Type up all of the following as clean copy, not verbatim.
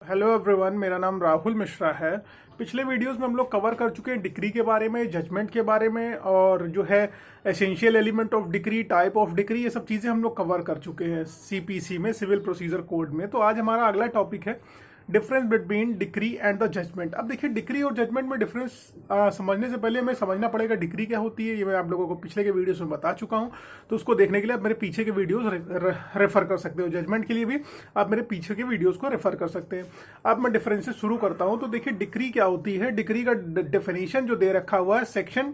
Hello everyone, मेरा नाम राहुल मिश्रा है। पिछले वीडियोस में हम लोग कवर कर चुके हैं डिक्री के बारे में, जजमेंट के बारे में, और जो है essential element of decree, type of decree, ये सब चीज़ें हम लोग कवर कर चुके हैं सीपीसी में, सिविल प्रोसीजर कोड में। तो आज हमारा अगला टॉपिक है difference between decree and the judgment. अब देखिए, डिक्री और जजमेंट में डिफरेंस समझने से पहले हमें समझना पड़ेगा डिक्री क्या होती है। ये मैं आप लोगों को पिछले के वीडियोस में बता चुका हूँ, तो उसको देखने के लिए आप मेरे पीछे के वीडियोस रेफर कर सकते हो। जजमेंट के लिए भी आप मेरे पीछे के वीडियोस को रेफर कर सकते हैं। अब मैं डिफरेंसेस शुरू करता हूँ। तो देखिए, डिक्री क्या होती है। डिक्री का डेफिनेशन जो दे रखा हुआ है सेक्शन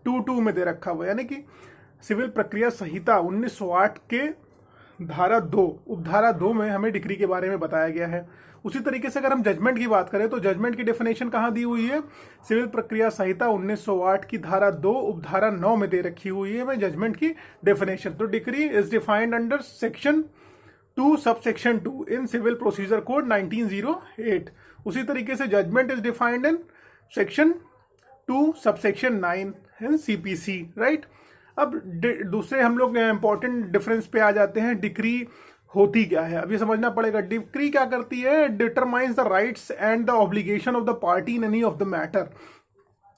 2(2) में दे रखा हुआ है, यानी कि सिविल प्रक्रिया संहिता 1908 के धारा 2 उपधारा 2 में हमें डिक्री के बारे में बताया गया है। उसी तरीके से अगर हम जजमेंट की बात करें तो जजमेंट की डेफिनेशन कहाँ दी हुई है, सिविल प्रक्रिया संहिता 1908 की धारा 2 उपधारा 9 में दे रखी हुई है मैं जजमेंट की डेफिनेशन। तो decree is defined under section 2 subsection 2 in civil procedure code 1908। उसी तरीके से judgment is defined in section 2 subsection 9 in CPC, right. अब दूसरे हम लोग इंपॉर्टेंट डिफरेंस पे आ जाते हैं। डिक्री होती क्या है, अब ये समझना पड़ेगा। डिक्री क्या करती है, determines the rights and the obligation of the party in any of the matter.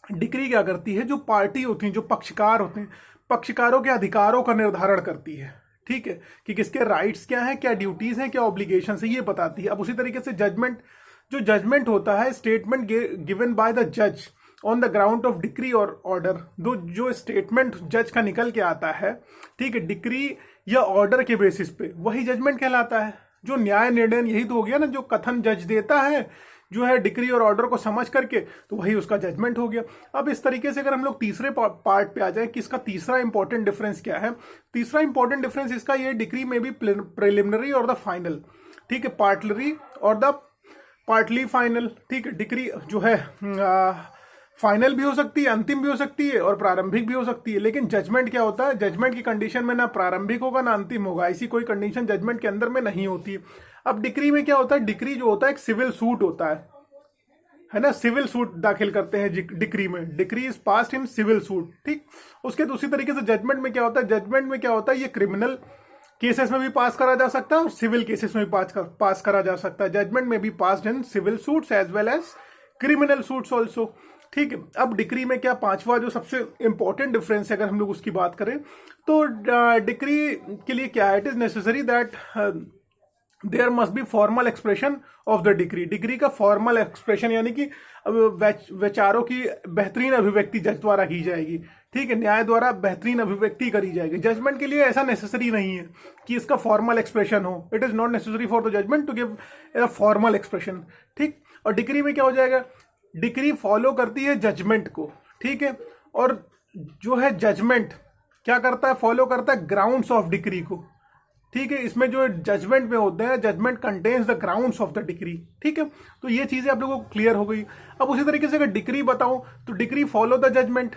Decree क्या करती है, जो पार्टी होती है, जो पक्षकार होते हैं, पक्षकारों के अधिकारों का निर्धारण करती है। ठीक है, कि किसके राइट्स क्या है, क्या ड्यूटीज हैं, क्या ऑब्लिगेशन है, ये बताती है। अब उसी तरीके से जजमेंट, जो जजमेंट होता है, स्टेटमेंट गिवन बाय द जज on the ground of decree और ऑर्डर। जो स्टेटमेंट जज का निकल के आता है, ठीक है, डिक्री या ऑर्डर के बेसिस पे, वही जजमेंट कहलाता है। जो न्याय निर्णय, यही तो हो गया ना, जो कथन जज देता है जो है डिक्री और ऑर्डर को समझ करके, तो वही उसका जजमेंट हो गया। अब इस तरीके से अगर हम लोग तीसरे पार्ट पे आ जाए कि इसका तीसरा इंपॉर्टेंट डिफरेंस क्या है। तीसरा इंपॉर्टेंट डिफरेंस इसका ये, डिक्री में भी प्रिलिमिनरी और द फाइनल, ठीक है, पार्टलरी और द पार्टली फाइनल। ठीक है, डिक्री जो है फाइनल भी हो सकती है, अंतिम भी हो सकती है, और प्रारंभिक भी हो सकती है। लेकिन जजमेंट क्या होता है, जजमेंट की कंडीशन में ना प्रारंभिक होगा ना अंतिम होगा, ऐसी कोई कंडीशन जजमेंट के अंदर में नहीं होती है। अब डिक्री में क्या होता है, डिक्री जो होता है एक सिविल सूट होता है ना, सिविल सूट दाखिल करते हैं डिक्री में। Decree is passed in civil suit, ठीक। उसके दूसरी तरीके से जजमेंट में क्या होता है, जजमेंट में क्या होता है, ये क्रिमिनल केसेस में भी पास करा जा सकता है और सिविल केसेस में भी पास करा जा सकता है। जजमेंट में भी passed in civil suits as well as criminal suits also, ठीक है। अब डिक्री में क्या, पांचवा जो सबसे इंपॉर्टेंट डिफरेंस है, अगर हम लोग उसकी बात करें तो डिक्री के लिए क्या है, it is necessary that there must be formal expression of the decree. Decree का फॉर्मल एक्सप्रेशन, यानी कि विचारों की बेहतरीन अभिव्यक्ति जज द्वारा की जाएगी, ठीक है, न्याय द्वारा बेहतरीन अभिव्यक्ति करी जाएगी। जजमेंट के लिए ऐसा नेसेसरी नहीं है कि इसका फॉर्मल एक्सप्रेशन हो। It is not necessary for the judgment to give a formal expression, ठीक। और डिक्री में क्या हो जाएगा, डिक्री फॉलो करती है जजमेंट को, ठीक है, और जो है जजमेंट क्या करता है, फॉलो करता है ग्राउंड्स ऑफ डिक्री को, ठीक है। इसमें जो जजमेंट में होते हैं, judgment contains the grounds of the decree, ठीक है। तो ये चीजें आप लोगों को क्लियर हो गई। अब उसी तरीके से अगर डिक्री बताऊं तो decree follow the judgment,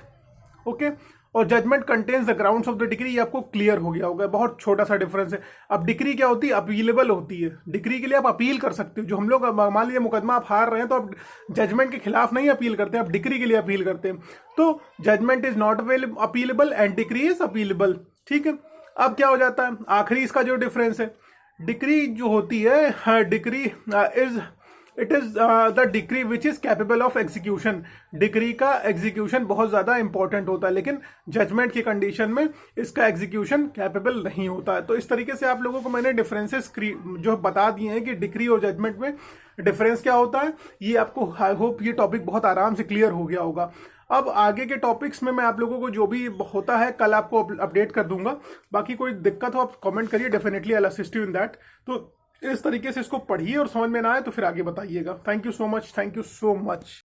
okay, और judgment contains the grounds of the decree, ये आपको क्लियर हो गया होगा। बहुत छोटा सा डिफरेंस है। अब डिक्री क्या होती है, अपीलेबल होती है। डिक्री के लिए आप अपील कर सकते हो। जो हम लोग, मान लीजिए मुकदमा आप हार रहे हैं, तो आप जजमेंट के खिलाफ नहीं अपील करते हैं, आप डिक्री के लिए अपील करते हैं। तो judgment is not appealable and decree is appealable, ठीक है। अब क्या हो जाता है, आखिरी इसका जो डिफरेंस है, डिक्री जो होती है, decree it is the decree which is capable of execution. Decree का एग्जीक्यूशन बहुत ज्यादा इंपॉर्टेंट होता है, लेकिन जजमेंट की कंडीशन में इसका एग्जीक्यूशन कैपेबल नहीं होता है। तो इस तरीके से आप लोगों को मैंने डिफरेंसेस जो बता दिए हैं कि डिक्री और जजमेंट में डिफरेंस क्या होता है। ये आपको, आई होप ये टॉपिक बहुत आराम से क्लियर हो गया होगा। अब आगे के टॉपिक्स में मैं आप लोगों को जो भी होता है कल आपको अपडेट कर दूंगा। बाकी कोई दिक्कत हो आप कमेंट करिए, definitely I will assist you in that. तो इस तरीके से इसको पढ़िए और समझ में ना आए तो फिर आगे बताइएगा। Thank you so much, thank you so much.